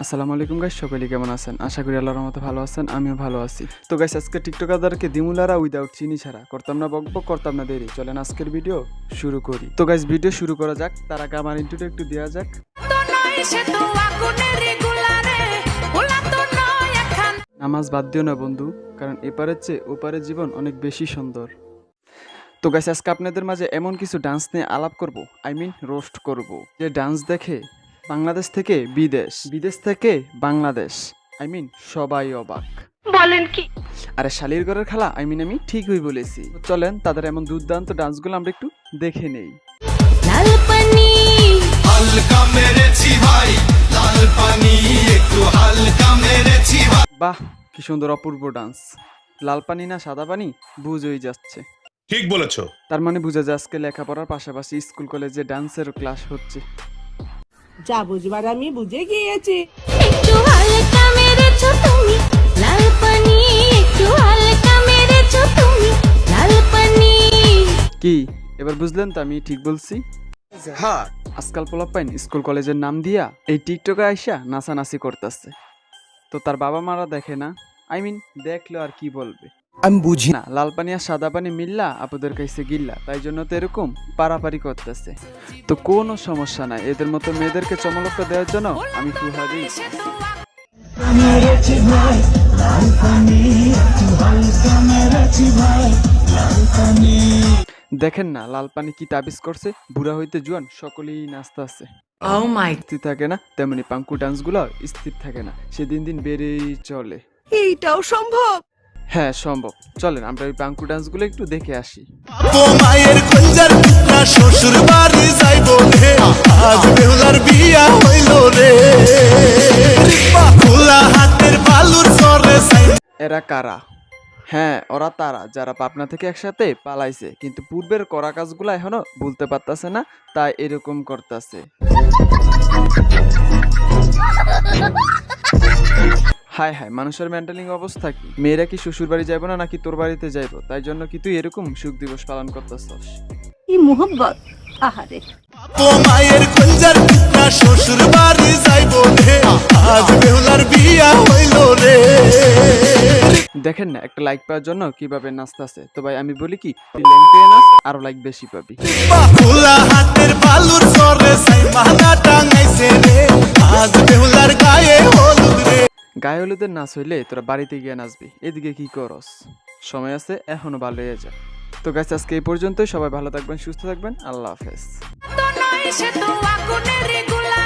আসসালামু আলাইকুম গাইস, সকলে কেমন আছেন? আশা করি আল্লাহর রহমতে ভালো আছেন, আমিও ভালো আছি। তো গাইস, আজকে টিকটকারদেরকে দিমুলারা উইদাউট চিনি ছাড়া করতাম না বকবক, করতাম না দেরি। চলেন আজকের ভিডিও শুরু করি। তো গাইস, ভিডিও শুরু করা যাক, তার আগে আমার ইন্ট্রোটা একটু দেওয়া যাক। নামাজ বাদ দিও না বন্ধু, কারণ এপারের চেয়ে ওপারের জীবন অনেক বেশি সুন্দর। তো গাইস, আজকে আপনাদের মাঝে এমন কিছু ডান্স নিয়ে আলাপ করব, রোস্ট করব, যে ডান্স দেখে বাংলাদেশ থেকে বিদেশ, বিদেশ থেকে বাংলাদেশ, সবাই অবাক। বলেন কি? আরে শালির ঘরের খালা, আমি ঠিকই বলেছি। তো চলেন তাদের এমন দুর্দান্ত ডান্সগুলো আমরা একটু দেখে নেই। লাল পানি হালকা মেরেছি ভাই, লাল পানি একটু হালকা মেরেছি ভাই। বাহ, কি সুন্দর অপূর্ব ডান্স। লাল পানি না সাদা পানি বুঝই যাচ্ছে। ঠিক বলেছো। তার মানে বুঝা যায় আজকে লেখাপড়ার পাশাপাশি স্কুল কলেজে ডান্সের ক্লাস হচ্ছে। যা বুঝবার আমি বুঝে গিয়েছি। একটু হালকা মেরেছো তুমি, লাল পানি একটু হালকা মেরেছো তুমি, লাল পানি। কি এবার বুঝলেন তো আমি ঠিক বলছি? হ্যাঁ, আজকাল পোলাপাইন স্কুল কলেজের নাম দিয়া এই টিকটকে আইসা নাচানাচি করতেছে। তো তার বাবা মারা দেখে না, দেখলো আর কি বলবে। আমি বুঝি না, লাল পানি আর সাদা পানি মিল্লা আপুদের কাছে গিল্লা, তাই জন্য তো এরকম পারাপারি করতেছে। তো কোনো সমস্যা নাই, এদের মতো মেয়েদেরকে চমলক্কা দেওয়ার জন্য আমি ফুহারি। দেখেন না লাল পানি কি তাবিজ করছে, বুড়া হইতে জুয়ান সকলেই নাচতে আছে। স্থির থাকে না, তেমনি পাঙ্কু ডান্স গুলো স্থির থাকে না, সে দিন দিন বেড়েই চলে। এইটাও সম্ভব? হ্যাঁ সম্ভব। চলেন আমরা ওই পাঙ্কু ডান্স গুলো একটু দেখে আসি। মায়ের কঞ্জার পুত্রা শ্বশুর বাড়ি যাইব রে, আজ বেহুলার বিয়া হইল রে, খোলা হাতের বালুর চরে এরা কারা? হ্যাঁ, ওরা তারা যারা পাবনা থেকে একসাথে পালাইছে, কিন্তু পূর্বের করা কাজগুলো এখনো ভুলতে পারতাছে না, তাই এরকম করতেছে। হায় হায়, মানুষের মেন্টালিং অবস্থা কি? মেয়েরা কি শ্বশুর বাড়ি যাইব না নাকি তোর বাড়িতে যাইব, তাই জন্য কি তুই এরকম সুখ দিবস পালন করতেছস? কি মোহব্বত! আহারে, মায়ের কঞ্জার পুত্রা শ্বশুর বাড়ি যাইব রে, আজ বেহুলার বিয়া হইল রে। দেখেন না একটা লাইক পাওয়ার জন্য কিভাবে নাচতেছে। তো ভাই আমি বলি কি, তুই লাইক পেয়ে নাচ, আরো লাইক বেশি পাবি। খোলা হাতের বালুর চরে সাই মালা টাঙাইছে রে, আজ বেহুলার গায়ে হলুদ রে। গায়ে হলুদের নাচ হইলে তোরা বাড়িতে গিয়ে নাচবি, এদিকে কি করস? সময় আছে, এখনো ভালো হয়ে যা। তো গাইস, আজকে এই পর্যন্তই। সবাই ভালো থাকবেন, সুস্থ থাকবেন, আল্লাহ হাফেজ। তো নয় সে তো আগুনের গোলা।